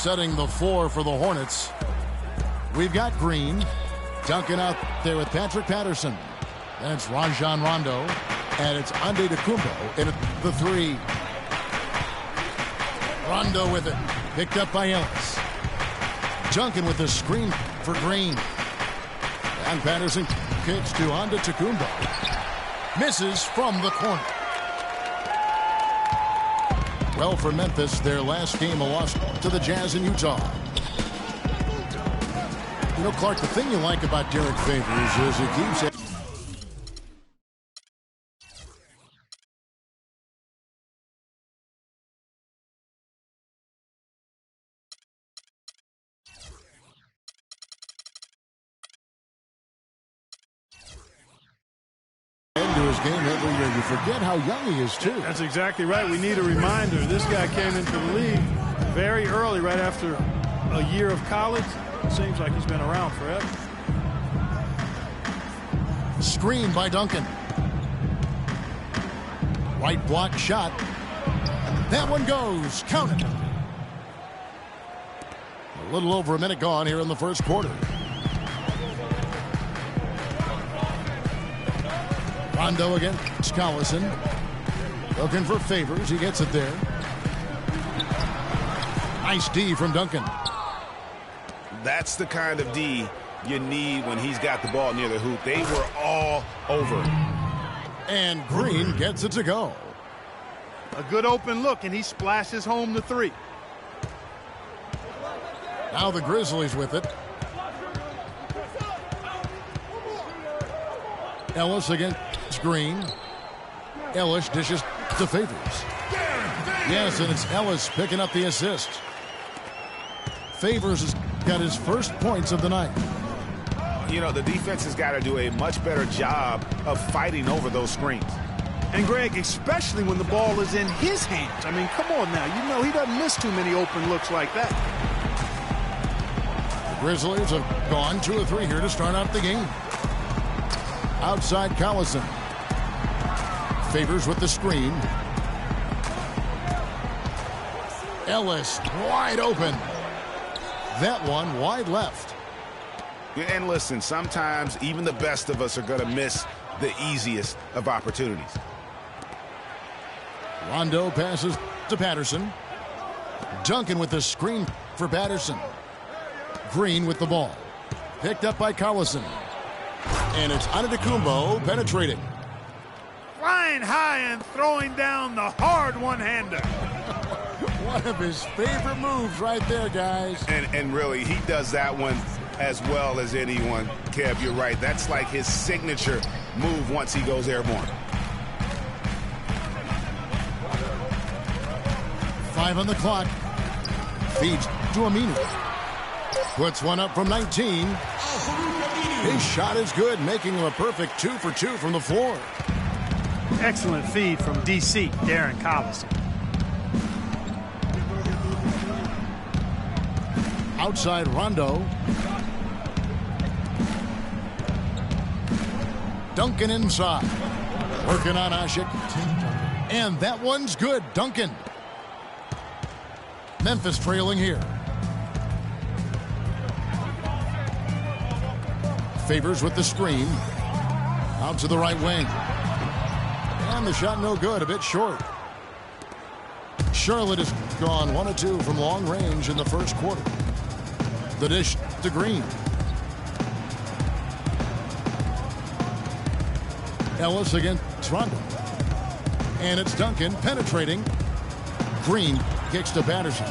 setting the floor for the Hornets. We've got Green. Duncan out there with Patrick Patterson. And it's Rajon Rondo. And it's Antetokounmpo in the three. Rondo with it. Picked up by Ellis. Duncan with the screen for Green. And Patterson kicks to Antetokounmpo. Misses from the corner. Well, for Memphis, their last game a loss to the Jazz in Utah. You know, Clark, the thing you like about Derek Favors is he keeps it. Into his game every year. You forget how young he is, too. That's exactly right. We need a reminder. This guy came into the league very early, right after a year of college. Seems like he's been around forever. Screen by Duncan. Right block shot. That one goes. Count it. A little over a minute gone here in the first quarter. Rondo against Collison. Looking for Favors. He gets it there. Nice D from Duncan. That's the kind of D you need when he's got the ball near the hoop. They were all over. And Green gets it to go. A good open look, and he splashes home the three. Now the Grizzlies with it. Ellis against Green. Ellis dishes to Favors. Yes, and it's Ellis picking up the assist. Favors has got his first points of the night. You know, the defense has got to do a much better job of fighting over those screens. And, Greg, especially when the ball is in his hands. I mean, come on now. You know he doesn't miss too many open looks like that. The Grizzlies have gone 2 or 3 here to start out the game. Outside Collison. Favors with the screen. Ellis wide open. That one wide left. And listen, sometimes even the best of us are going to miss the easiest of opportunities. Rondo passes to Patterson. Duncan with the screen for Patterson. Green with the ball. Picked up by Collison. And it's Antetokounmpo penetrating. Flying high and throwing down the hard one-hander. One of his favorite moves right there, guys. And really, he does that one as well as anyone. Kev, you're right. That's like his signature move once he goes airborne. 5 on the clock. Feeds to Aminu. Puts one up from 19. His shot is good, making him a perfect 2 for 2 from the floor. Excellent feed from D.C., Darren Collison. Outside Rondo. Duncan inside. Working on Asik. And that one's good. Duncan. Memphis trailing here. Favors with the screen. Out to the right wing. And the shot no good. A bit short. Charlotte has gone 1 of 2 from long range in the first quarter. The dish to Green. Ellis against Rondo. And it's Duncan penetrating. Green kicks to Patterson.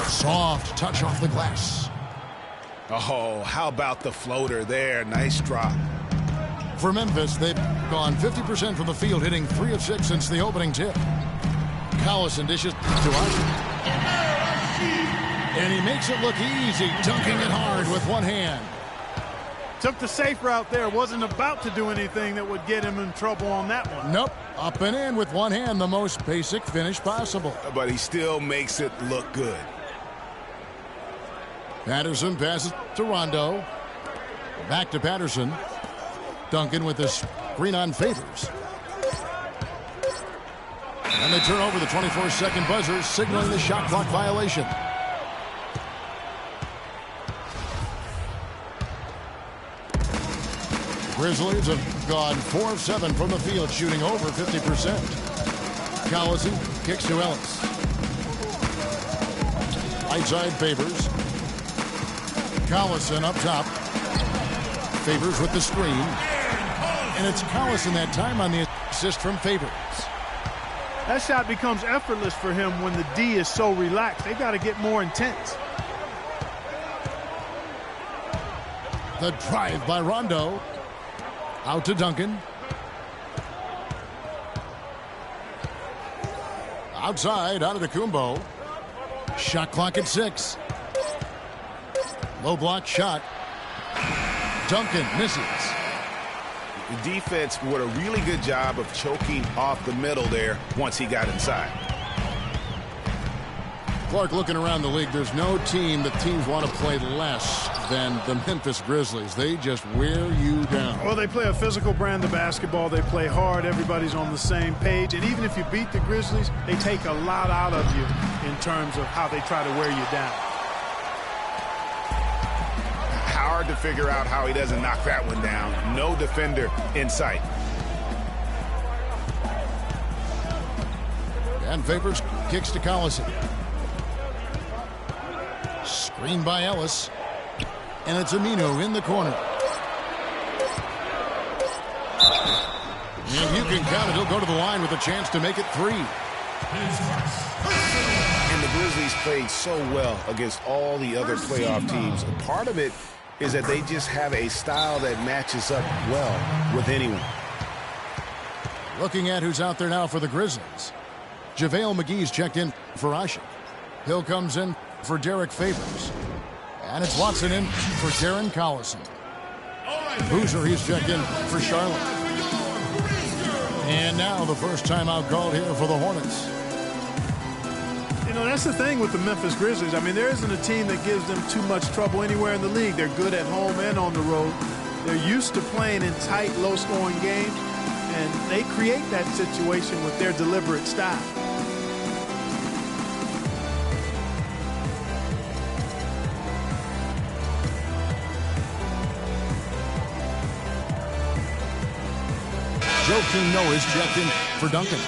Soft touch off the glass. Oh, how about the floater there? Nice drop. For Memphis, they've gone 50% from the field, hitting 3 of 6 since the opening tip. Collison dishes to Asik. And he makes it look easy, dunking it hard with one hand. Took the safe route there. Wasn't about to do anything that would get him in trouble on that one. Nope. Up and in with one hand, the most basic finish possible. But he still makes it look good. Patterson passes to Rondo. Back to Patterson. Duncan with the screen on Favors. And they turn over the 24-second buzzer, signaling the shot clock violation. Grizzlies have gone 4 of 7 from the field, shooting over 50%. Collison kicks to Ellis. Right side Favors. Collison up top. Favors with the screen. And it's Collison that time on the assist from Favors. That shot becomes effortless for him when the D is so relaxed. They got to get more intense. The drive by Rondo. Out to Duncan. Outside, out of Antetokounmpo. Shot clock at 6. Low block shot. Duncan misses. The defense did a really good job of choking off the middle there once he got inside. Clark, looking around the league, there's no team that teams want to play less than the Memphis Grizzlies. They just wear you down. Well, they play a physical brand of basketball. They play hard. Everybody's on the same page. And even if you beat the Grizzlies, they take a lot out of you in terms of how they try to wear you down. Hard to figure out how he doesn't knock that one down. No defender in sight. And Favors kicks to Collison. Screen by Ellis. And it's Aminu in the corner. And you can count it. He'll go to the line with a chance to make it 3. And the Grizzlies played so well against all the other playoff teams. And part of it is that they just have a style that matches up well with anyone. Looking at who's out there now for the Grizzlies. JaVale McGee's checked in for Asik. Hill comes in for Derek Favors. And it's Watson in for Darren Collison. Boozer, he's checked in for Charlotte. And now the first timeout called here for the Hornets. You know, that's the thing with the Memphis Grizzlies. I mean, there isn't a team that gives them too much trouble anywhere in the league. They're good at home and on the road. They're used to playing in tight, low-scoring games, and they create that situation with their deliberate style. Joakim Noah's checked in for Duncan.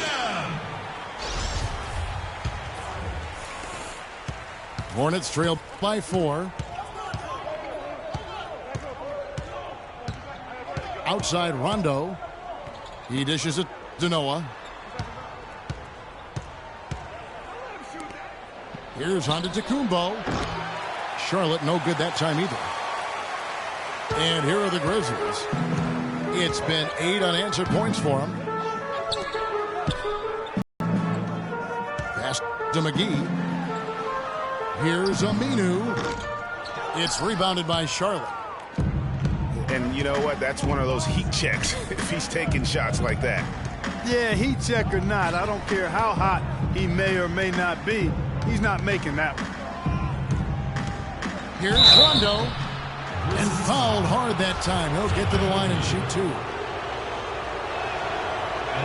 Hornets trail by 4. Outside Rondo. He dishes it to Noah. Here's Antetokounmpo. Charlotte no good that time either. And here are the Grizzlies. It's been 8 unanswered points for him. Pass to McGee. Here's Aminu. It's rebounded by Charlotte. And you know what? That's one of those heat checks if he's taking shots like that. Yeah, heat check or not, I don't care how hot he may or may not be. He's not making that one. Here's Rondo. And fouled hard that time. He'll get to the line and shoot 2.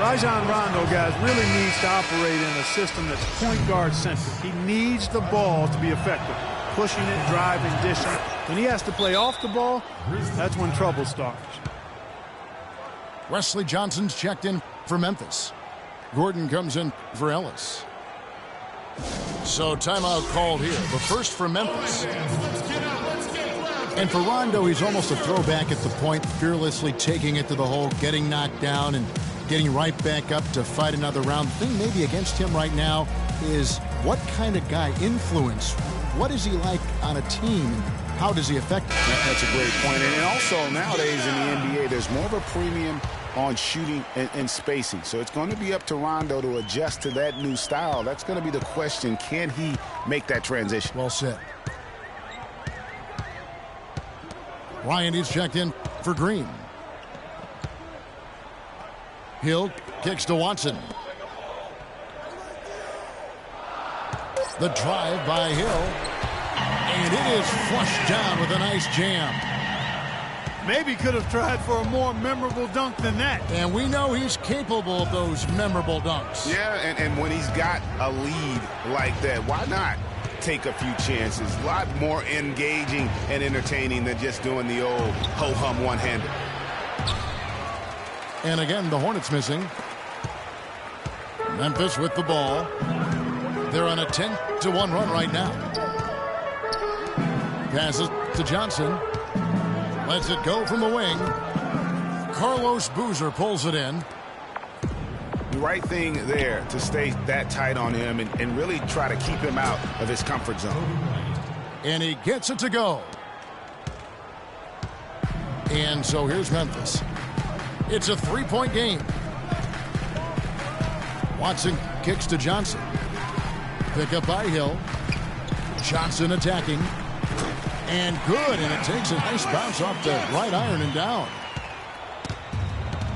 Rajon Rondo, guys, really needs to operate in a system that's point guard centric. He needs the ball to be effective. Pushing it, driving, dishing. When he has to play off the ball, that's when trouble starts. Wesley Johnson's checked in for Memphis. Gordon comes in for Ellis. So timeout called here. The first for Memphis. And for Rondo, he's almost a throwback at the point, fearlessly taking it to the hole, getting knocked down, and getting right back up to fight another round. The thing maybe against him right now is what kind of guy, influence, what is he like on a team? How does he affect it? That's a great point. And also nowadays in the NBA, there's more of a premium on shooting and spacing. So it's going to be up to Rondo to adjust to that new style. That's going to be the question. Can he make that transition? Well said. Ryan is checked in for Green. Hill kicks to Watson. The drive by Hill. And it is flushed down with a nice jam. Maybe could have tried for a more memorable dunk than that. And we know he's capable of those memorable dunks. Yeah, and when he's got a lead like that, why not take a few chances? A lot more engaging and entertaining than just doing the old ho-hum one-hander. And again, the Hornets missing. Memphis with the ball. They're on a 10-1 run right now. Passes to Johnson. Lets it go from the wing. Carlos Boozer pulls it in. The right thing there to stay that tight on him and really try to keep him out of his comfort zone. And he gets it to go. And so here's Memphis. It's a 3-point game. Watson kicks to Johnson. Pick up by Hill. Johnson attacking. And good, and it takes a nice bounce off the right iron and down.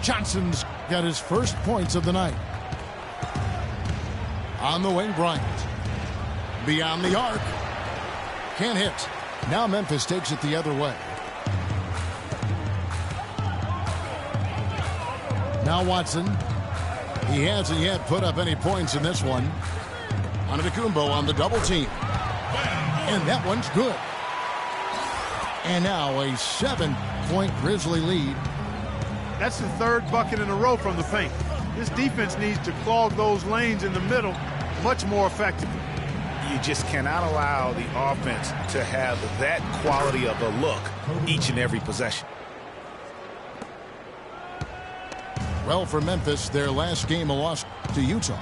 Johnson's got his first points of the night. On the wing, Bryant. Beyond the arc. Can't hit. Now Memphis takes it the other way. Now Watson. He hasn't yet put up any points in this one. Antetokounmpo on the double team. And that one's good. And now a 7-point Grizzly lead. That's the third bucket in a row from the paint. This defense needs to clog those lanes in the middle much more effectively. You just cannot allow the offense to have that quality of a look each and every possession. Well, for Memphis, their last game a loss to Utah.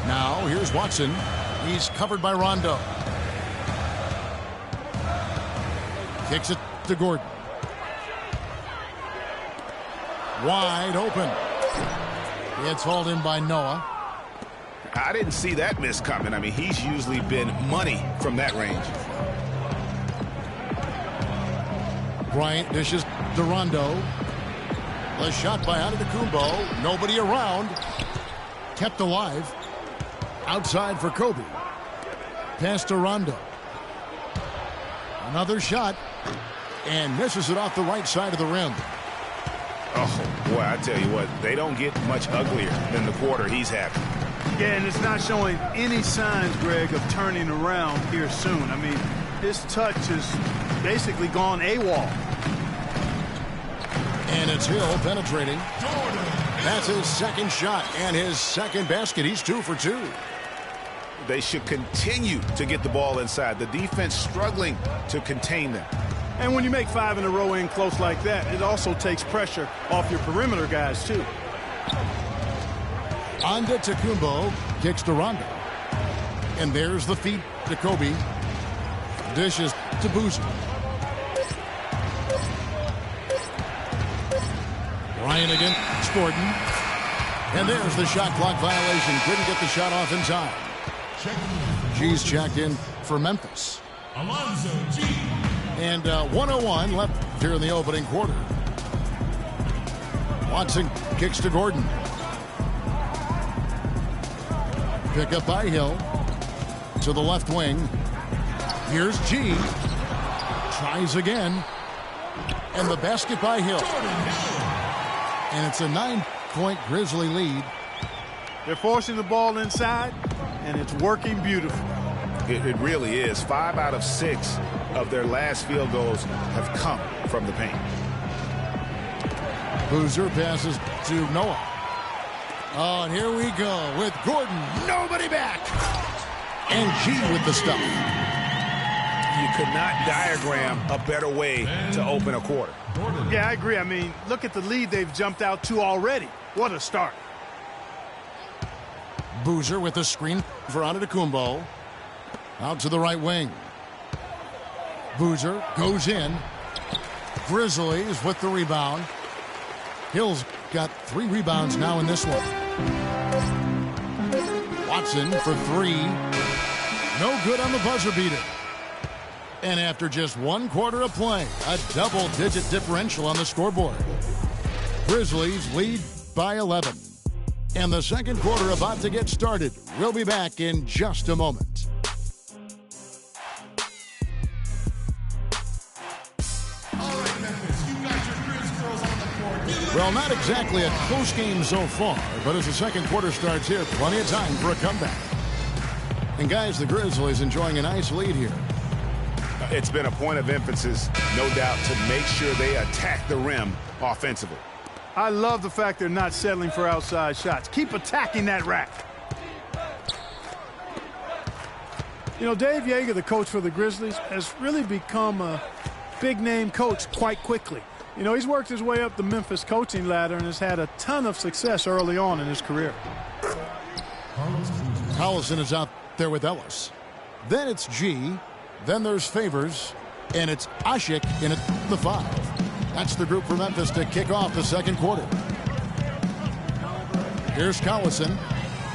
Now, here's Watson. He's covered by Rondo. Kicks it to Gordon. Wide open. It's hauled in by Noah. I didn't see that miss coming. I mean, he's usually been money from that range. Bryant dishes to Rondo. The shot by Antetokounmpo. Nobody around. Kept alive. Outside for Kobe. Pass to Rondo. Another shot. And misses it off the right side of the rim. Oh, boy, I tell you what, they don't get much uglier than the quarter he's having. Yeah, and it's not showing any signs, Greg, of turning around here soon. I mean, his touch has basically gone AWOL. And it's Hill penetrating. That's his second shot and his second basket. He's 2 for 2. They should continue to get the ball inside. The defense struggling to contain them. And when you make 5 in a row in close like that, it also takes pressure off your perimeter guys, too. Antetokounmpo kicks to Rondo. And there's the feed to Kobe. Dishes to Boozer. Bryant against Gordon. And there's the shot clock violation. Couldn't get the shot off in time. G's checked in for Memphis. Alonzo G. And 101 left here in the opening quarter. Watson kicks to Gordon. Pick up by Hill. To the left wing. Here's G. Tries again. And the basket by Hill. And it's a 9-point Grizzly lead. They're forcing the ball inside, and it's working beautifully. It really is. 5 out of 6 of their last field goals have come from the paint. Boozer passes to Noah. Oh, and here we go with Gordon. Nobody back. And G with the stuff. You could not diagram a better way to open a quarter. Yeah, I agree. I mean, look at the lead they've jumped out to already. What a start. Boozer with the screen for Antetokounmpo. Out to the right wing. Boozer goes in. Grizzlies with the rebound. Hill's got 3 rebounds now in this one. Watson for 3. No good on the buzzer beater. And after just 1 quarter of play, a double-digit differential on the scoreboard. Grizzlies lead by 11. And the second quarter about to get started. We'll be back in just a moment. Well, not exactly a close game so far, but as the second quarter starts here, plenty of time for a comeback. And guys, the Grizzlies enjoying a nice lead here. It's been a point of emphasis, no doubt, to make sure they attack the rim offensively. I love the fact they're not settling for outside shots. Keep attacking that rack. You know, Dave Joerger, the coach for the Grizzlies, has really become a big-name coach quite quickly. You know, he's worked his way up the Memphis coaching ladder and has had a ton of success early on in his career. Collison is out there with Ellis. Then it's G. Then there's Favors. And it's Asik in at the 5. That's the group for Memphis to kick off the second quarter. Here's Collison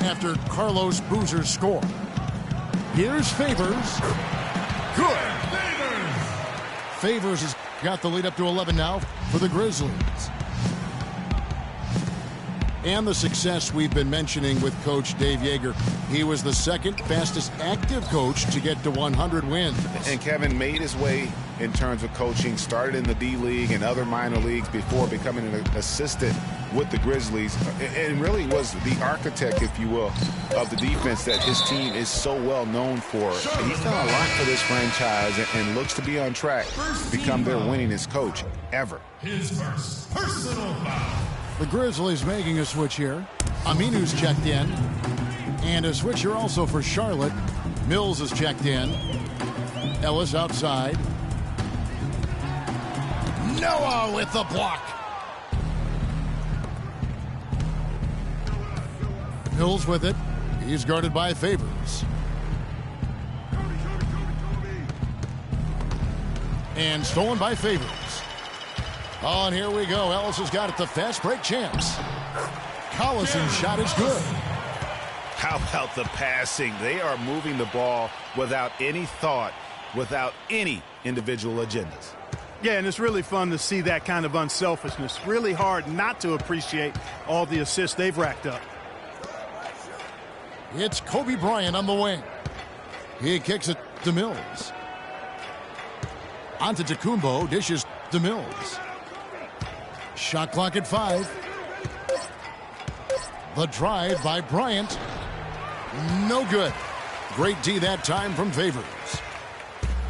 after Carlos Boozer's score. Here's Favors. Good. Favors has got the lead up to 11 now for the Grizzlies. And the success we've been mentioning with Coach Dave Joerger. He was the second fastest active coach to get to 100 wins. And Kevin made his way in terms of coaching, started in the D-League and other minor leagues before becoming an assistant with the Grizzlies, and really was the architect, if you will, of the defense that his team is so well known for. And he's done a lot for this franchise and looks to be on track to become their winningest coach ever. His first personal foul. The Grizzlies making a switch here. Aminu's checked in. And a switch here also for Charlotte. Mills is checked in. Ellis outside. Noah with the block. Mills with it. He's guarded by Favors. And stolen by Favors. Oh, and here we go. Ellis has got it. The fast break chance. Collison's shot is good. How about the passing? They are moving the ball without any thought, without any individual agendas. Yeah, and it's really fun to see that kind of unselfishness. Really hard not to appreciate all the assists they've racked up. It's Kobe Bryant on the wing. He kicks it to Mills. Antetokounmpo dishes to Mills. Shot clock at 5. The drive by Bryant. No good. Great D that time from Favors.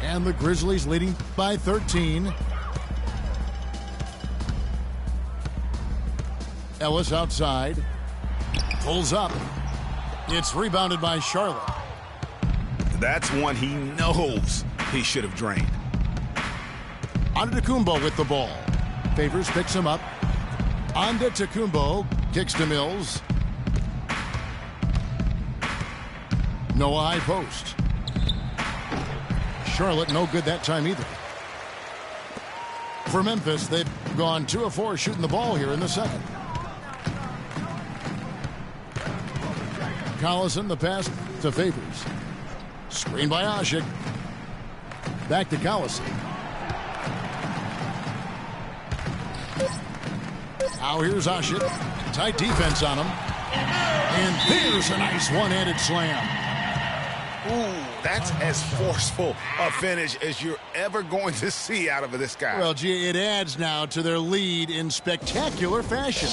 And the Grizzlies leading by 13. Ellis outside. Pulls up. It's rebounded by Charlotte. That's one he knows he should have drained. Antetokounmpo with the ball. Favors picks him up. Antetokounmpo kicks to Mills. Noah high post. Charlotte no good that time either. For Memphis, they've gone 2 of 4 shooting the ball here in the second. Collison, the pass to Favors. Screen by Asik. Back to Collison. Now here's Asik. Tight defense on him. And there's a nice one-handed slam. Ooh, that's as forceful a finish as you're ever going to see out of this guy. Well, gee, it adds now to their lead in spectacular fashion.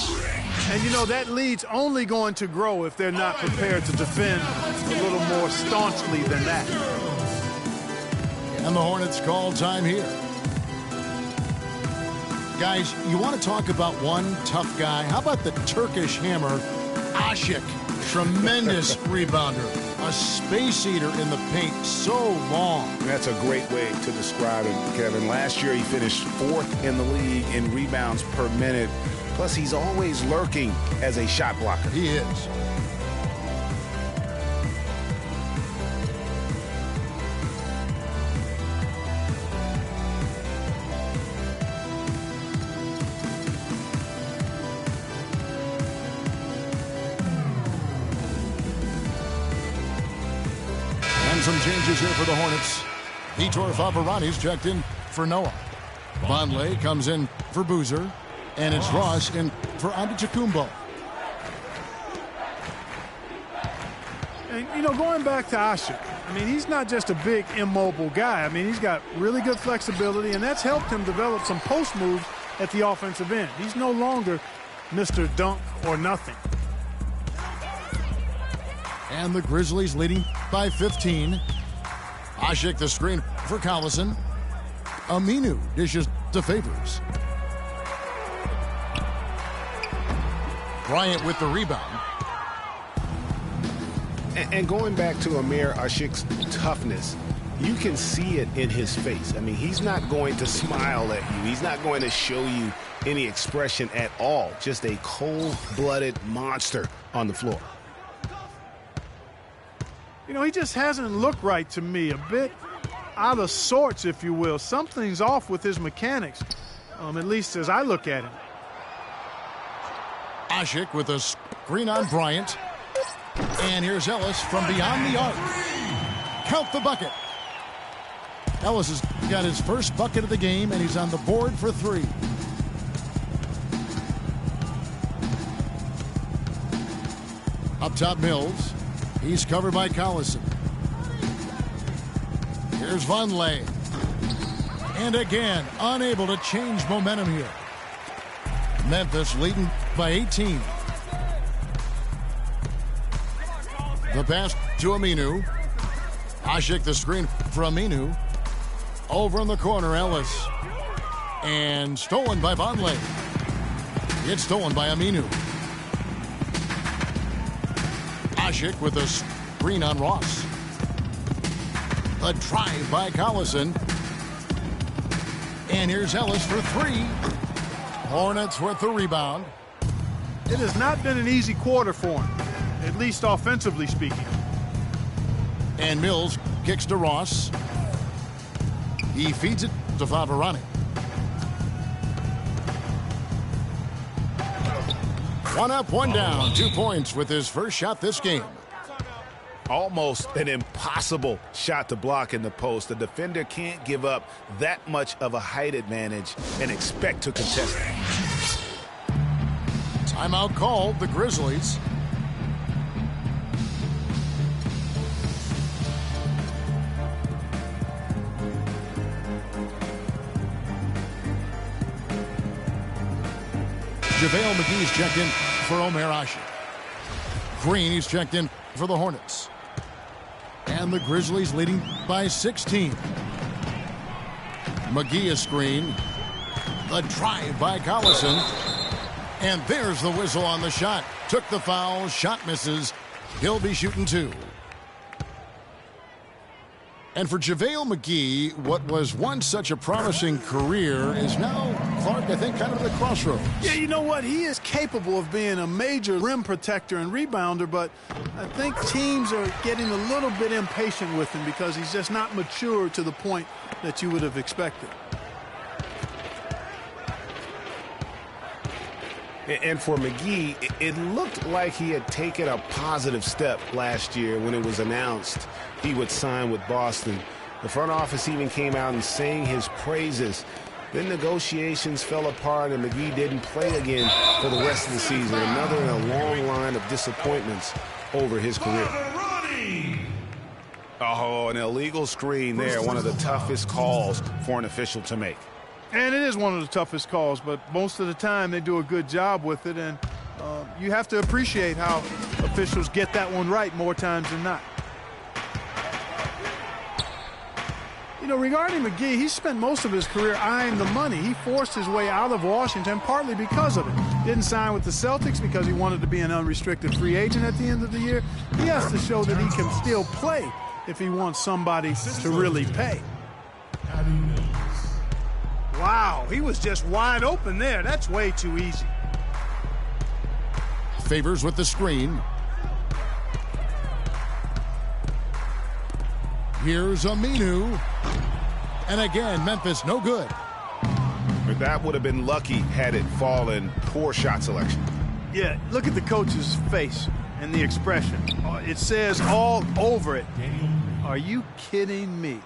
And, you know, that lead's only going to grow if they're not prepared to defend a little more staunchly than that. And the Hornets call time here. Guys, you want to talk about one tough guy? How about the Turkish hammer, Asik? Tremendous rebounder. A space eater in the paint, so long. That's a great way to describe him, Kevin. Last year he finished 4th in the league in rebounds per minute. Plus, he's always lurking as a shot blocker. He is. Some changes here for the Hornets. Vitor Favarani's checked in for Noah. Vonleh comes in for Boozer. And it's Ross in for Antetokounmpo. And, you know, going back to Asik, I mean, he's not just a big, immobile guy. I mean, he's got really good flexibility, and that's helped him develop some post moves at the offensive end. He's no longer Mr. Dunk or nothing. And the Grizzlies leading by 15. Asik the screen for Collison. Aminu dishes to Favors. Bryant with the rebound. And going back to Omer Asik's toughness, you can see it in his face. I mean, he's not going to smile at you. He's not going to show you any expression at all. Just a cold-blooded monster on the floor. You know, he just hasn't looked right to me. A bit out of sorts, if you will. Something's off with his mechanics, at least as I look at him. Asik with a screen on Bryant. And here's Ellis from beyond the arc. Count the bucket. Ellis has got his first bucket of the game, and he's on the board for 3. Up top, Mills. He's covered by Collison. Here's Vonleh. And again, unable to change momentum here. Memphis leading by 18. The pass to Aminu. Asik the screen for Aminu. Over in the corner, Ellis. And stolen by Vonleh. It's stolen by Aminu. Asik with a screen on Ross. A drive by Collison. And here's Ellis for 3. Hornets with the rebound. It has not been an easy quarter for him, at least offensively speaking. And Mills kicks to Ross. He feeds it to Favarani. One up, one down. 2 points with his first shot this game. Almost an impossible shot to block in the post. The defender can't give up that much of a height advantage and expect to contest it. Timeout called, the Grizzlies. JaVale McGee's checked in for Omer Asik. Green, he's checked in for the Hornets. And the Grizzlies leading by 16. McGee a screen. The drive by Collison. And there's the whistle on the shot. Took the foul, shot misses. He'll be shooting 2. And for JaVale McGee, what was once such a promising career is now, Clark, I think, kind of at the crossroads. Yeah, you know what? He is capable of being a major rim protector and rebounder, but I think teams are getting a little bit impatient with him because he's just not mature to the point that you would have expected. And for McGee, it looked like he had taken a positive step last year when it was announced he would sign with Boston. The front office even came out and sang his praises. Then negotiations fell apart and McGee didn't play again for the rest of the season. Another in a long line of disappointments over his career. Oh, an illegal screen there. One of the toughest calls for an official to make. And it is one of the toughest calls, but most of the time they do a good job with it, and you have to appreciate how officials get that one right more times than not. You know, regarding McGee, he spent most of his career eyeing the money. He forced his way out of Washington partly because of it. Didn't sign with the Celtics because he wanted to be an unrestricted free agent at the end of the year. He has to show that he can still play if he wants somebody to really pay. Wow, he was just wide open there. That's way too easy. Favors with the screen. Here's Aminu. And again, Memphis no good. But that would have been lucky had it fallen. Poor shot selection. Yeah, look at the coach's face and the expression. It says all over it. Are you kidding me?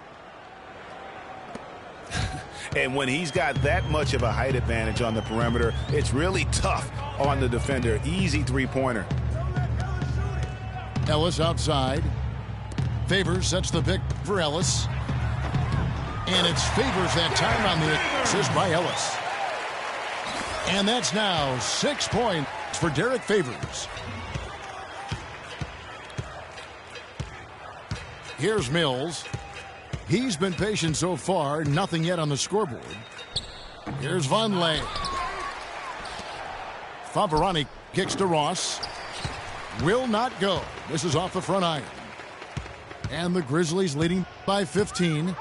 And when he's got that much of a height advantage on the perimeter, it's really tough on the defender. Easy three-pointer. Ellis outside. Favors sets the pick for Ellis. And it's Favors that time on the assist by Ellis. And that's now 6 points for Derek Favors. Here's Mills. He's been patient so far. Nothing yet on the scoreboard. Here's Vonleh. Favarani kicks to Ross. Will not go. This is off the front iron. And the Grizzlies leading by 15.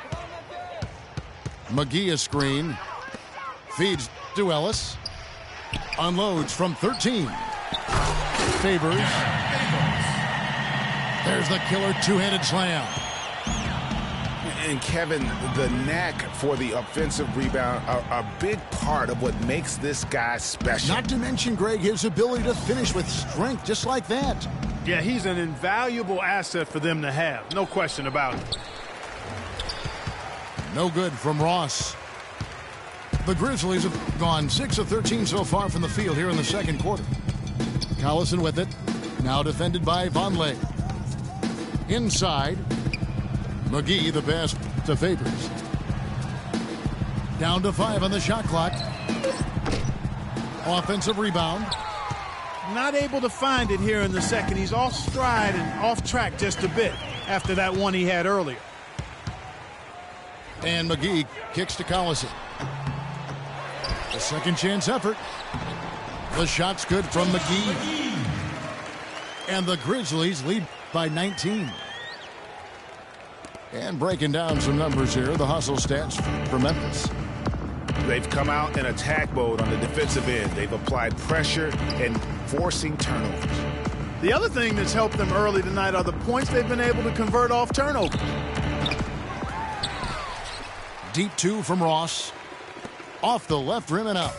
McGee a screen. Feeds to Ellis. Unloads from 13. Favors. There's the killer two-handed slam. And Kevin, the knack for the offensive rebound are a big part of what makes this guy special. Not to mention, Greg, his ability to finish with strength just like that. Yeah, he's an invaluable asset for them to have. No question about it. No good from Ross. The Grizzlies have gone 6 of 13 so far from the field here in the second quarter. Collison with it. Now defended by Vonleh. Inside. McGee the best to Favors. Down to 5 on the shot clock. Offensive rebound. Not able to find it here in the second. He's off stride and off track just a bit after that one he had earlier. And McGee kicks to Collison. A second chance effort. The shot's good from McGee. And the Grizzlies lead by 19. And breaking down some numbers here, the hustle stats for Memphis. They've come out in attack mode on the defensive end. They've applied pressure and forcing turnovers. The other thing that's helped them early tonight are the points they've been able to convert off turnover. Deep two from Ross. Off the left rim and out.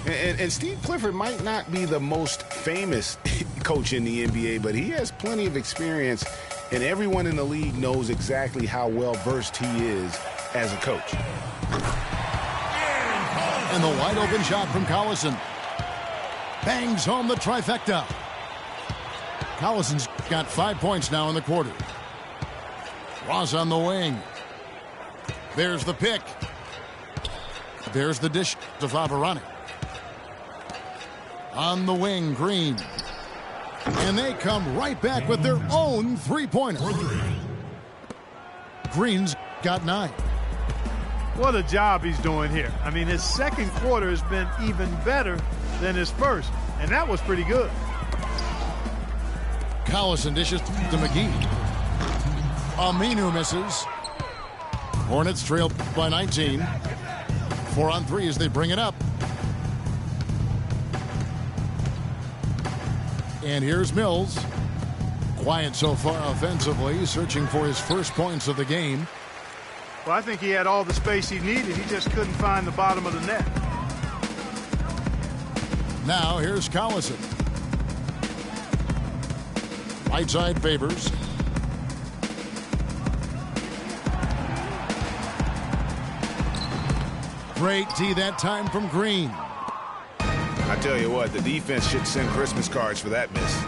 And Steve Clifford might not be the most famous coach in the NBA, but he has plenty of experience, and everyone in the league knows exactly how well-versed he is as a coach. And the wide-open shot from Collison. Bangs home the trifecta. Collison's got 5 points now in the quarter. Ross on the wing. There's the pick. There's the dish to Favarani. On the wing, Green. And they come right back with their own three-pointer. Green's got 9. What a job he's doing here. I mean, his second quarter has been even better than his first, and that was pretty good. Collison dishes to McGee. Aminu misses. Hornets trail by 19. 4 on 3 as they bring it up. And here's Mills. Quiet so far offensively, searching for his first points of the game. Well, I think he had all the space he needed. He just couldn't find the bottom of the net. Now here's Collison. Right side Favors. Great D that time from Green. I tell you what, the defense should send Christmas cards for that miss.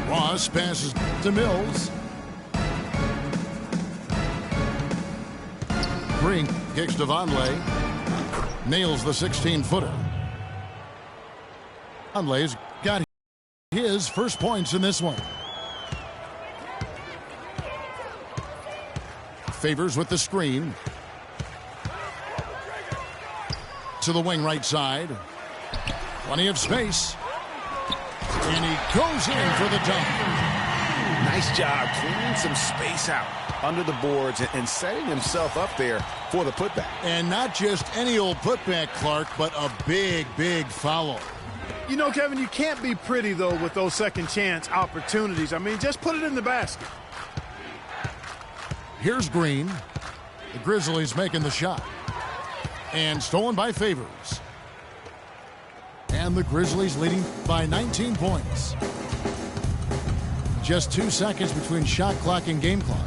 Ross passes to Mills. Green kicks to Vonleh. Nails the 16-footer. Vonleh's got his first points in this one. Favors with the screen. To the wing right side. Plenty of space. And he goes in for the dunk. Nice job clearing some space out under the boards and setting himself up there for the putback. And not just any old putback, Clark, but a big, big foul. You know, Kevin, you can't be pretty, though, with those second chance opportunities. I mean, just put it in the basket. Here's Green. The Grizzlies making the shot. And stolen by Favors. And the Grizzlies leading by 19 points. Just 2 seconds between shot clock and game clock.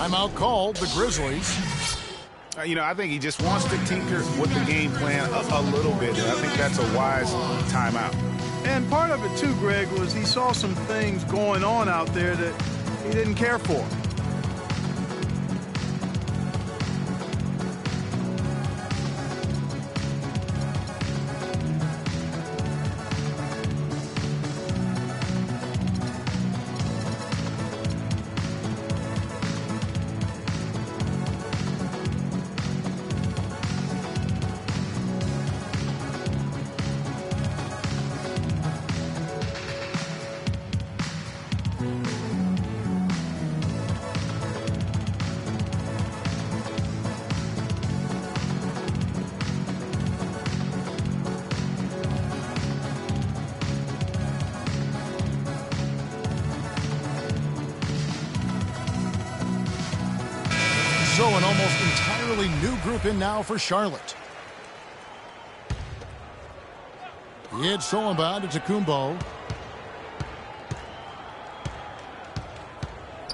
Timeout called, the Grizzlies. I think he just wants to tinker with the game plan a little bit, and I think that's a wise timeout. And part of it, too, Greg, was he saw some things going on out there that he didn't care for. So an almost entirely new group in now for Charlotte. It's Solomon to Kumbo.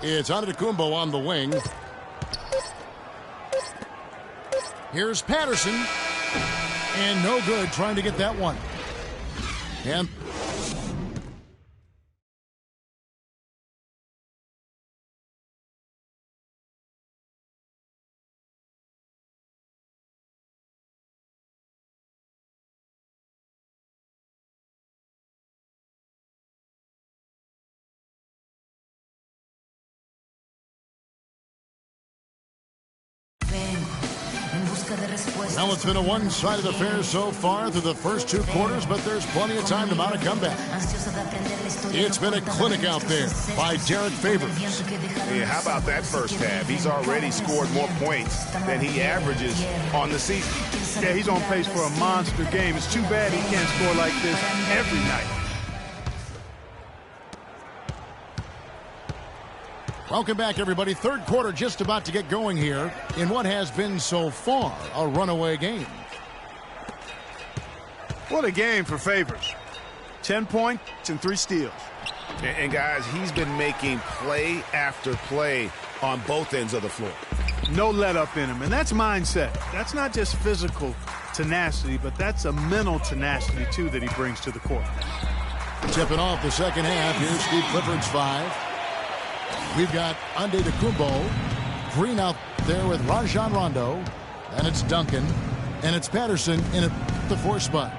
It's Antetokounmpo on the wing. Here's Patterson. And no good trying to get that one. And well, it's been a one-sided affair so far through the first two quarters, but there's plenty of time to mount a comeback. It's been a clinic out there by Derek Favors. Yeah, how about that first half? He's already scored more points than he averages on the season. Yeah, he's on pace for a monster game. It's too bad he can't score like this every night. Welcome back, everybody. Third quarter just about to get going here in what has been so far a runaway game. What a game for Favors. 10 points and 3 steals. And guys, he's been making play after play on both ends of the floor. No let up in him, and that's mindset. That's not just physical tenacity, but that's a mental tenacity, too, that he brings to the court. Tipping off the second half. Here's Steve Clifford's 5. We've got Antetokounmpo, Green out there with Rajon Rondo, and it's Duncan, and it's Patterson in at the 4 spot.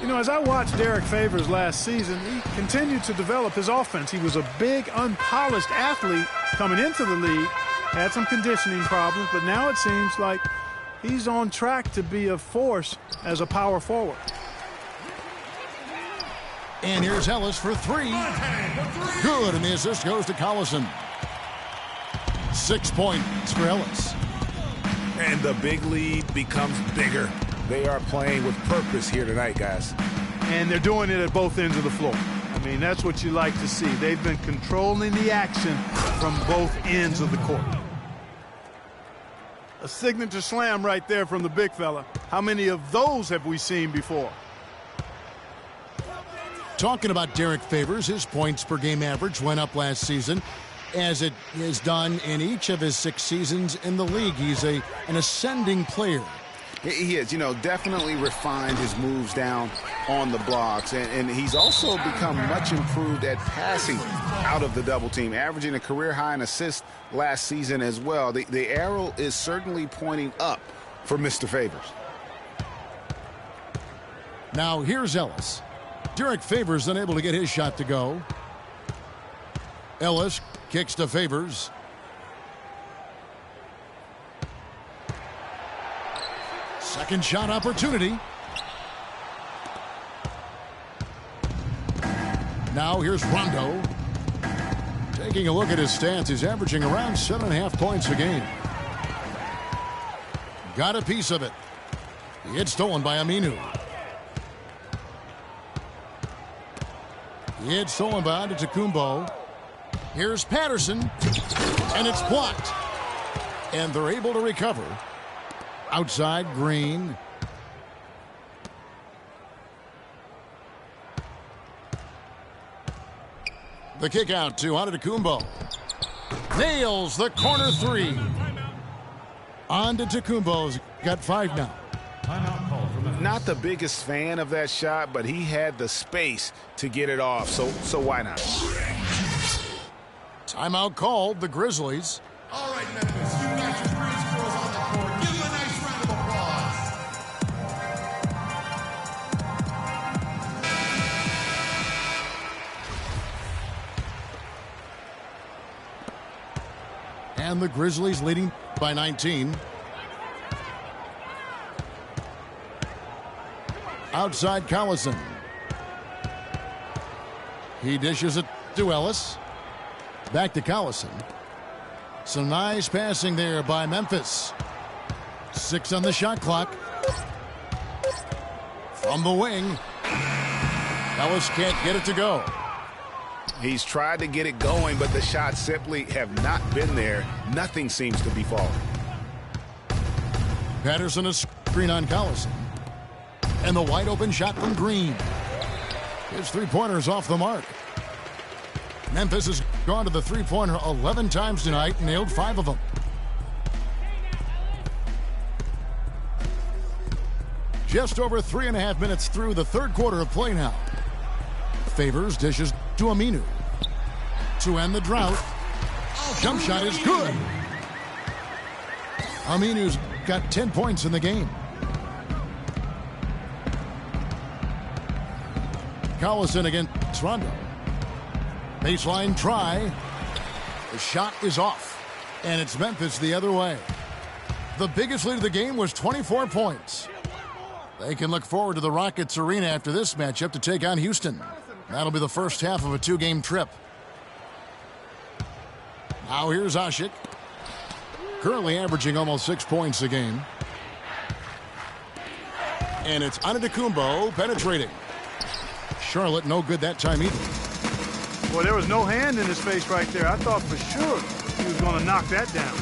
You know, as I watched Derek Favors last season, he continued to develop his offense. He was a big, unpolished athlete coming into the league, had some conditioning problems, but now it seems like he's on track to be a force as a power forward. And here's Ellis for 3. Good, and the assist goes to Collison. 6 points for Ellis. And the big lead becomes bigger. They are playing with purpose here tonight, guys. And they're doing it at both ends of the floor. I mean, that's what you like to see. They've been controlling the action from both ends of the court. A signature slam right there from the big fella. How many of those have we seen before? Talking about Derek Favors, his points per game average went up last season, as it has done in each of his 6 seasons in the league. He's an ascending player. He is, definitely refined his moves down on the blocks. And he's also become much improved at passing out of the double team, averaging a career high in assists last season as well. The arrow is certainly pointing up for Mr. Favors. Now here's Ellis. Derek Favors unable to get his shot to go. Ellis kicks to Favors. Second shot opportunity. Now here's Rondo. Taking a look at his stats, he's averaging around 7.5 points a game. Got a piece of it. It's stolen by Aminu. It's stolen by Antetokounmpo. Here's Patterson, and it's blocked. And they're able to recover. Outside, Green. The kick out to Antetokounmpo. Nails the corner three. Antetokounmpo's got 5 now. Not the biggest fan of that shot, but he had the space to get it off, so why not? Timeout called, the Grizzlies. All right, Memphis, you got your free throws on the court. Give them a nice round of applause. And the Grizzlies leading by 19. Outside Collison. He dishes it to Ellis. Back to Collison. Some nice passing there by Memphis. 6 on the shot clock. From the wing. Ellis can't get it to go. He's tried to get it going, but the shots simply have not been there. Nothing seems to be falling. Patterson a screen on Collison. And the wide open shot from Green. His three-pointer's off the mark. Memphis has gone to the three-pointer 11 times tonight, nailed 5 of them. Just over 3.5 minutes through the third quarter of play now. Favors dishes to Aminu. To end the drought. Jump shot is good. Aminu's got 10 points in the game. Collison against Rondo. Baseline try. The shot is off. And it's Memphis the other way. The biggest lead of the game was 24 points. They can look forward to the Rockets Arena after this matchup to take on Houston. That'll be the first half of a 2-game trip. Now here's Asik. Currently averaging almost 6 points a game. And it's Antetokounmpo penetrating. Charlotte no good that time either. Well, there was no hand in his face right there. I thought for sure he was going to knock that down.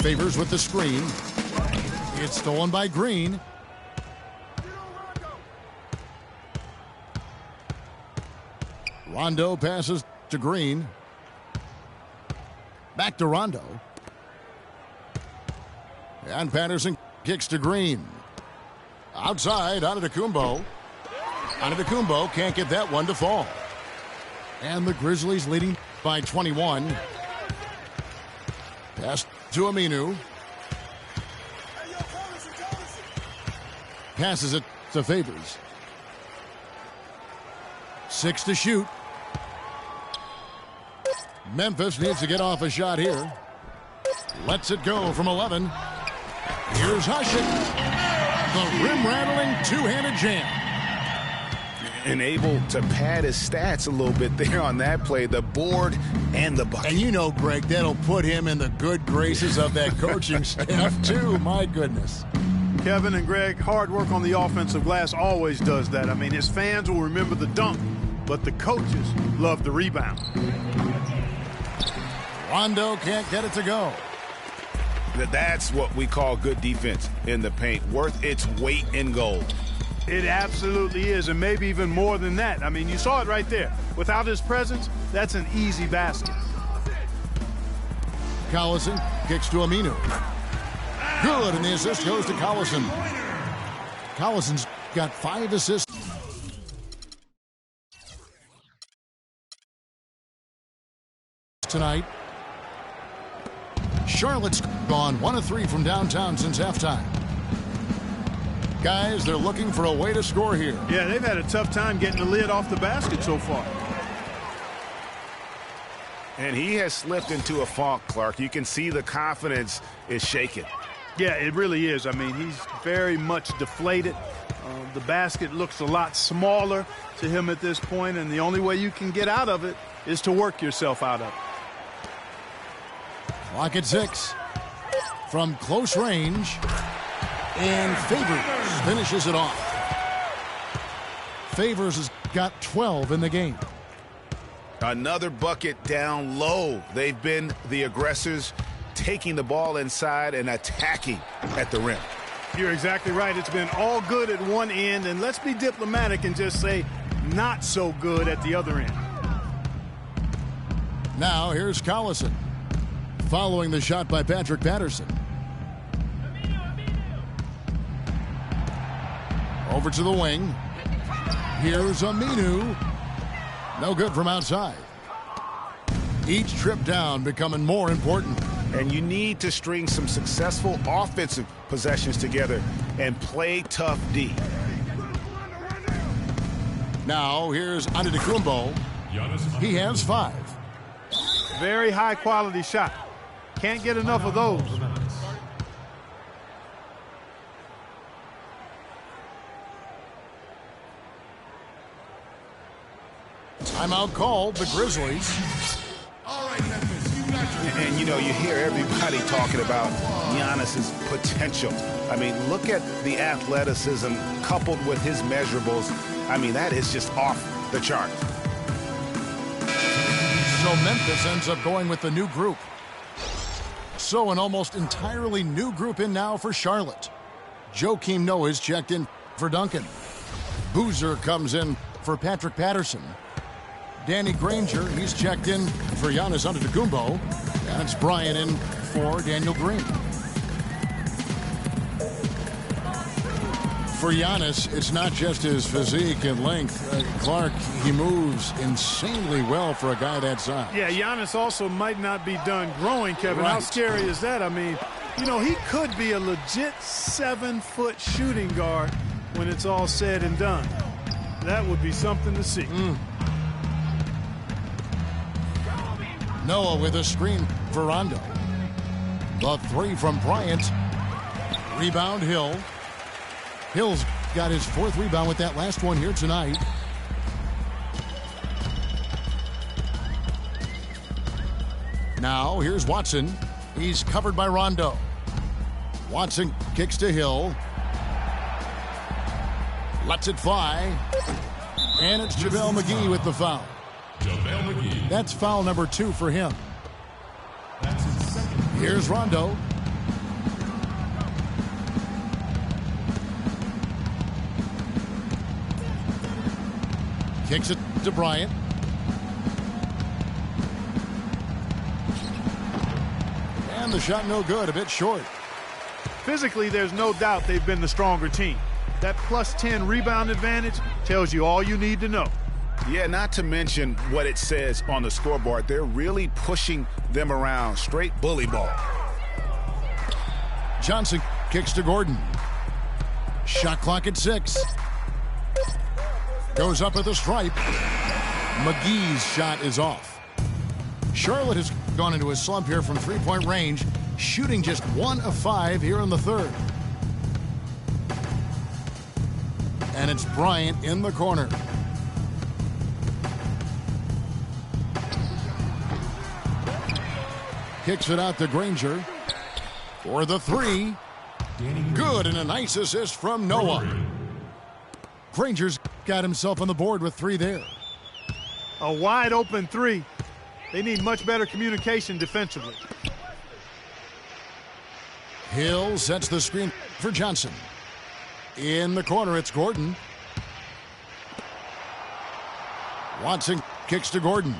Favors with the screen. It's stolen by Green. Rondo passes to Green. Back to Rondo. And Patterson kicks to Green. Outside, Antetokounmpo. Antetokounmpo can't get that one to fall. And the Grizzlies leading by 21. Pass to Aminu. Passes it to Favors. 6 to shoot. Memphis needs to get off a shot here. Lets it go from 11. Here's Asik. The rim-rattling two-handed jam. And able to pad his stats a little bit there on that play. The board and the bucket. And you know, Greg, that'll put him in the good graces of that coaching staff, too. My goodness. Kevin and Greg, hard work on the offensive glass always does that. I mean, his fans will remember the dunk, but the coaches love the rebound. Rondo can't get it to go. That's what we call good defense in the paint. Worth its weight in gold. It absolutely is, and maybe even more than that. I mean, you saw it right there. Without his presence, that's an easy basket. Collison kicks to Aminu. Good, and the assist goes to Collison. Collison's got 5 assists tonight. Charlotte's gone 1 of 3 from downtown since halftime. Guys, they're looking for a way to score here. Yeah, they've had a tough time getting the lid off the basket so far. And he has slipped into a funk, Clark. You can see the confidence is shaken. Yeah, it really is. I mean, he's very much deflated. The basket looks a lot smaller to him at this point, and the only way you can get out of it is to work yourself out of it. Clock at 6. From close range. And Favors finishes it off. Favors has got 12 in the game. Another bucket down low. They've been the aggressors, taking the ball inside and attacking at the rim. You're exactly right. It's been all good at one end, and let's be diplomatic and just say not so good at the other end. Now here's Collison. Following the shot by Patrick Patterson. Over to the wing. Here's Aminu. No good from outside. Each trip down becoming more important. And you need to string some successful offensive possessions together and play tough D. Now here's Antetokounmpo. He has 5. Very high quality shot. Can't get enough of those. Timeout called, the Grizzlies. All right, Memphis, you got your... And, you know, you hear everybody talking about Giannis's potential. I mean, look at the athleticism coupled with his measurables. I mean, that is just off the chart. So Memphis ends up going with the new group. So an almost entirely new group in now for Charlotte. Joakim Noah is checked in for Duncan. Boozer comes in for Patrick Patterson. Danny Granger, he's checked in for Giannis Antetokounmpo. And it's Bryant in for Daniel Green. For Giannis, it's not just his physique and length. Clark, he moves insanely well for a guy that size. Yeah, Giannis also might not be done growing, Kevin. Right. How scary is that? I mean, you know, he could be a legit 7-foot shooting guard when it's all said and done. That would be something to see. Noah with a screen for Rondo. The 3 from Bryant. Rebound Hill. Hill's got his 4th rebound with that last one here tonight. Now here's Watson. He's covered by Rondo. Watson kicks to Hill. Lets it fly. And it's JaVale McGee with the foul. JaVale McGee. That's foul number 2 for him. That's his second. Here's Rondo. Kicks it to Bryant. And the shot no good, a bit short. Physically, there's no doubt they've been the stronger team. That plus 10 rebound advantage tells you all you need to know. Yeah, not to mention what it says on the scoreboard. They're really pushing them around. Straight bully ball. Johnson kicks to Gordon. Shot clock at 6. Goes up at the stripe. McGee's shot is off. Charlotte has gone into a slump here from 3-point range, shooting just 1 of 5 here in the 3rd. And it's Bryant in the corner. Kicks it out to Granger for the 3. Good, and a nice assist from Noah. Granger's got himself on the board with 3 there. A wide open 3. They need much better communication defensively. Hill sets the screen for Johnson. In the corner, it's Gordon. Watson kicks to Gordon.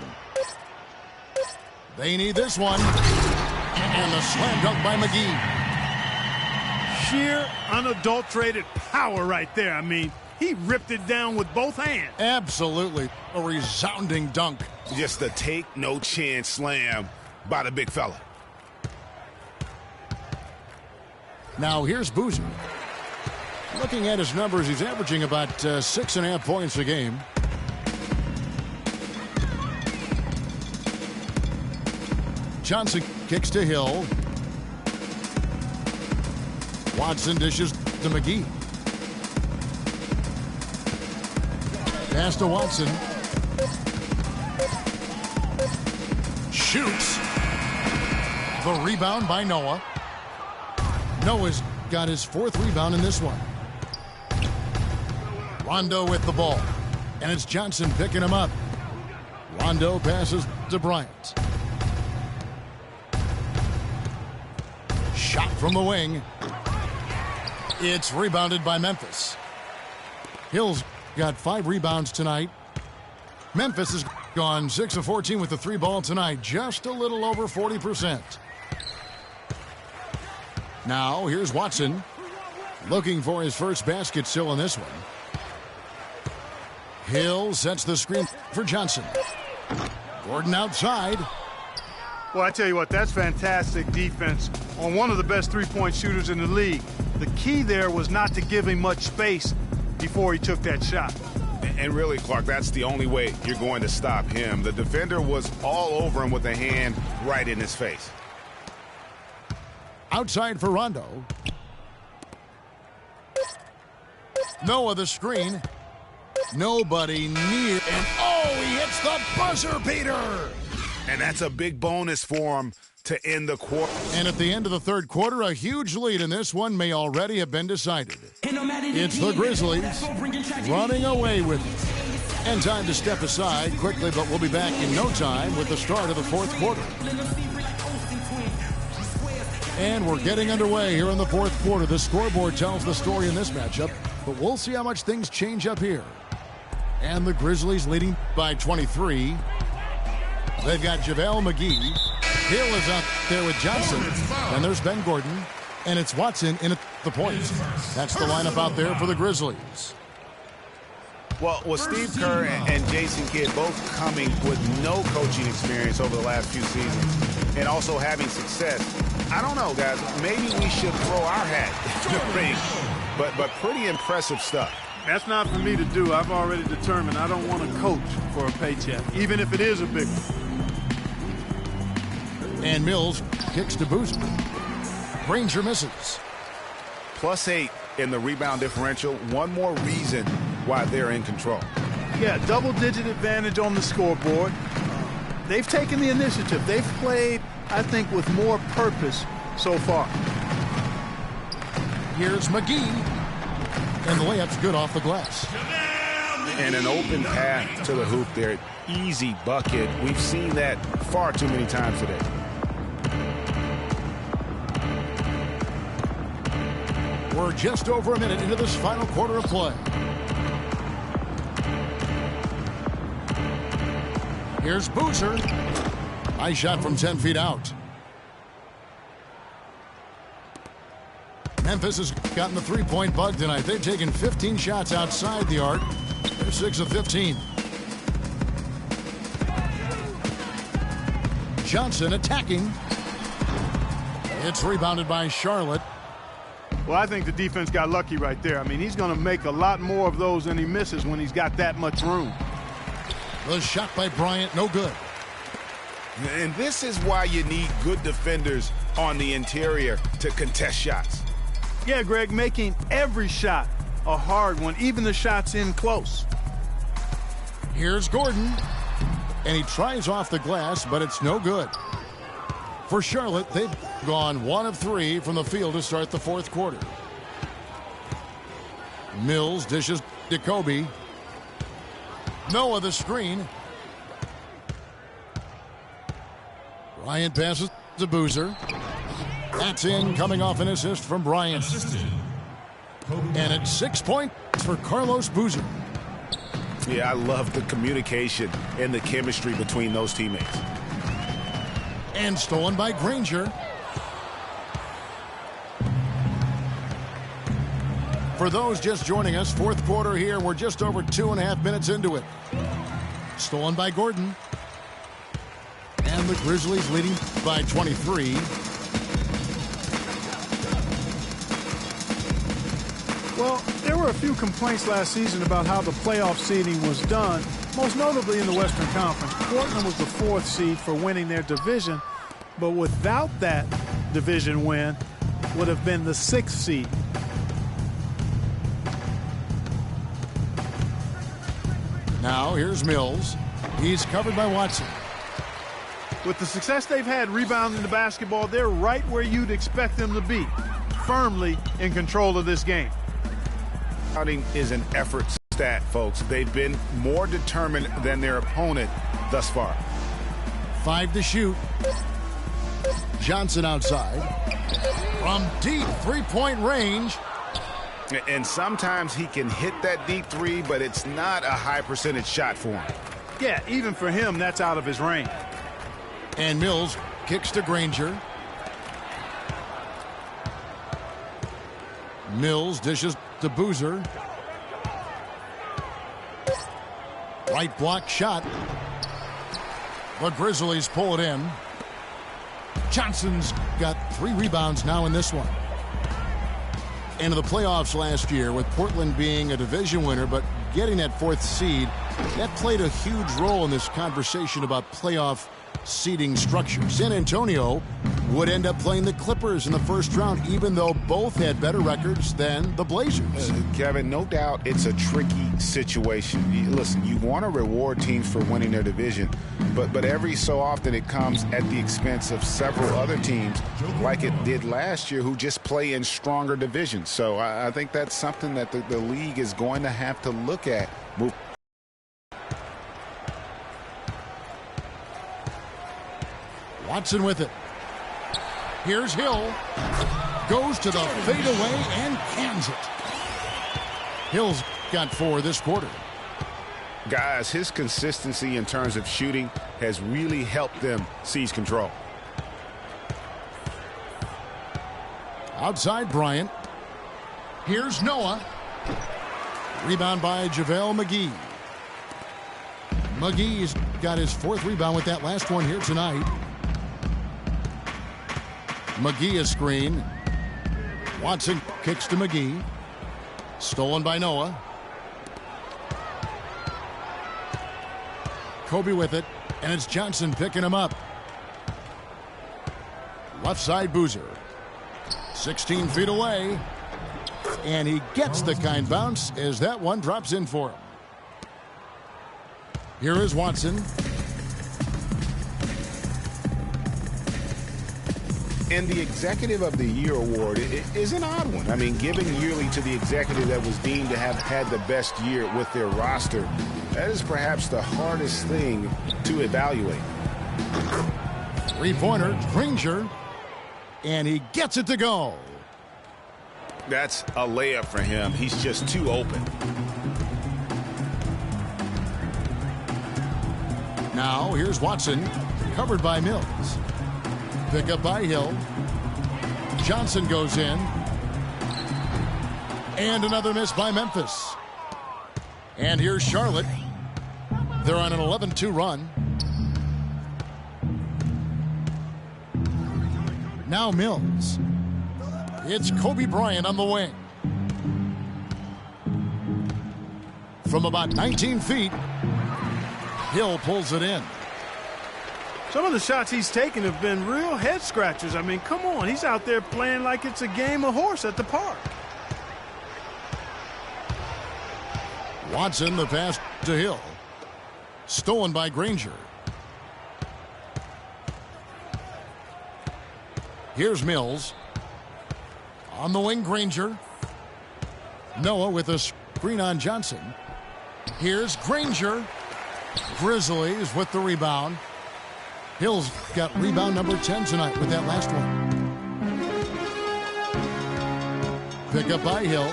They need this one. And the slam dunk by McGee. Sheer, unadulterated power right there. I mean, he ripped it down with both hands. Absolutely. A resounding dunk. Just a take no chance slam by the big fella. Now here's Boozer. Looking at his numbers, he's averaging about 6.5 points a game. Johnson kicks to Hill. Watson dishes to McGee. Pass to Watson. Shoots. The rebound by Noah. Noah's got his 4th rebound in this one. Rondo with the ball. And it's Johnson picking him up. Rondo passes to Bryant. Shot from the wing. It's rebounded by Memphis. Hill's got 5 rebounds tonight. Memphis has gone 6 of 14 with the 3 ball tonight, just a little over 40%. Now here's Watson, looking for his first basket still in this one. Hill sets the screen for Johnson. Gordon outside. Well, I tell you what, that's fantastic defense on one of the best three-point shooters in the league. The key there was not to give him much space before he took that shot. And really, Clark, that's the only way you're going to stop him. The defender was all over him with a hand right in his face. Outside for Rondo. Noah the screen. Nobody near. And oh, he hits the buzzer beater. And that's a big bonus for him to end the quarter. And at the end of the third quarter, a huge lead in this one may already have been decided. It's the Grizzlies running away with it. And time to step aside quickly, but we'll be back in no time with the start of the fourth quarter. And we're getting underway here in the fourth quarter. The scoreboard tells the story in this matchup, but we'll see how much things change up here. And the Grizzlies leading by 23. They've got JaVale McGee. Hill is up there with Johnson. And there's Ben Gordon. And it's Watson in at the point. That's the lineup out there for the Grizzlies. Well, with Steve Kerr and Jason Kidd both coming with no coaching experience over the last few seasons and also having success, I don't know, guys. Maybe we should throw our hat in the ring. But pretty impressive stuff. That's not for me to do. I've already determined I don't want to coach for a paycheck, even if it is a big one. And Mills kicks to Boozer. Granger misses. +8 in the rebound differential. One more reason why they're in control. Yeah, double-digit advantage on the scoreboard. They've taken the initiative. They've played, I think, with more purpose so far. Here's McGee. And the layup's good off the glass. And an open path to the hoop there. Easy bucket. We've seen that far too many times today. We're just over a minute into this final quarter of play. Here's Boozer. Nice shot from 10 feet out. Memphis has gotten the three-point bug tonight. They've taken 15 shots outside the arc. They're 6 of 15. Johnson attacking. It's rebounded by Charlotte. Well, I think the defense got lucky right there. I mean, he's going to make a lot more of those than he misses when he's got that much room. The shot by Bryant, no good. And this is why you need good defenders on the interior to contest shots. Yeah, Greg, making every shot a hard one, even the shots in close. Here's Gordon. And he tries off the glass, but it's no good. For Charlotte, they've gone 1 of 3 from the field to start the fourth quarter. Mills dishes to Kobe. Noah the screen. Bryant passes to Boozer. That's in, coming off an assist from Bryant. And it's 6 points for Carlos Boozer. Yeah, I love the communication and the chemistry between those teammates. And stolen by Granger. For those just joining us, fourth quarter here. We're just over 2.5 minutes into it. Stolen by Gordon. And the Grizzlies leading by 23. Well, there were a few complaints last season about how the playoff seeding was done, most notably in the Western Conference. Portland was the 4th seed for winning their division, but without that division win, would have been the 6th seed. Now here's Mills. He's covered by Watson. With the success they've had rebounding the basketball, they're right where you'd expect them to be, firmly in control of this game. Rebounding is an effort stat, folks. They've been more determined than their opponent thus far. 5 to shoot. Johnson outside. From deep three-point range. And sometimes he can hit that deep three, but it's not a high percentage shot for him. Yeah, even for him, that's out of his range. And Mills kicks to Granger. Mills dishes to Boozer. Right block shot. The Grizzlies pull it in. Johnson's got 3 rebounds now in this one. Into the playoffs last year with Portland being a division winner, but getting that 4th seed, that played a huge role in this conversation about playoff seeding structure. San Antonio would end up playing the Clippers in the first round, even though both had better records than the Blazers. Kevin, no doubt it's a tricky situation. Listen, you want to reward teams for winning their division, but every so often it comes at the expense of several other teams, like it did last year, who just play in stronger divisions. So I think that's something that the league is going to have to look at. Watson with it. Here's Hill. Goes to the fadeaway and cans it. Hill's got 4 this quarter. Guys, his consistency in terms of shooting has really helped them seize control. Outside Bryant. Here's Noah. Rebound by JaVale McGee. McGee's got his 4th rebound with that last one here tonight. McGee a screen. Watson kicks to McGee. Stolen by Noah. Kobe with it, and it's Johnson picking him up. Left side Boozer. 16 feet away. And he gets the kind bounce as that one drops in for him. Here is Watson. And the Executive of the Year award is an odd one. I mean, giving yearly to the executive that was deemed to have had the best year with their roster, that is perhaps the hardest thing to evaluate. 3-pointer, Granger, and he gets it to go. That's a layup for him. He's just too open. Now here's Watson, covered by Mills. Pick up by Hill. Johnson goes in. And another miss by Memphis. And here's Charlotte. They're on an 11-2 run. Now Mills. It's Kobe Bryant on the wing. From about 19 feet, Hill pulls it in. Some of the shots he's taken have been real head scratchers. I mean, come on. He's out there playing like it's a game of horse at the park. Watson, the pass to Hill. Stolen by Granger. Here's Mills. On the wing, Granger. Noah with a screen on Johnson. Here's Granger. Grizzlies with the rebound. Hill's got rebound number 10 tonight with that last one. Pick up by Hill.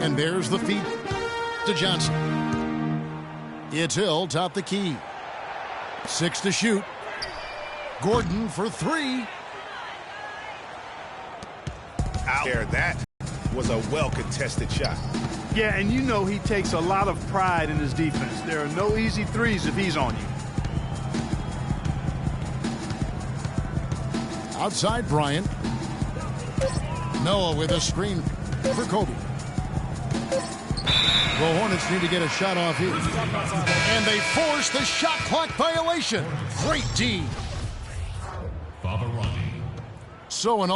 And there's the feed to Johnson. It's Hill, top the key. 6 to shoot. Gordon for 3. Out there, that was a well-contested shot. Yeah, and you know he takes a lot of pride in his defense. There are no easy threes if he's on you. Outside Bryant. Noah with a screen for Kobe. The Hornets need to get a shot off here. And they force the shot clock violation. Great D. So an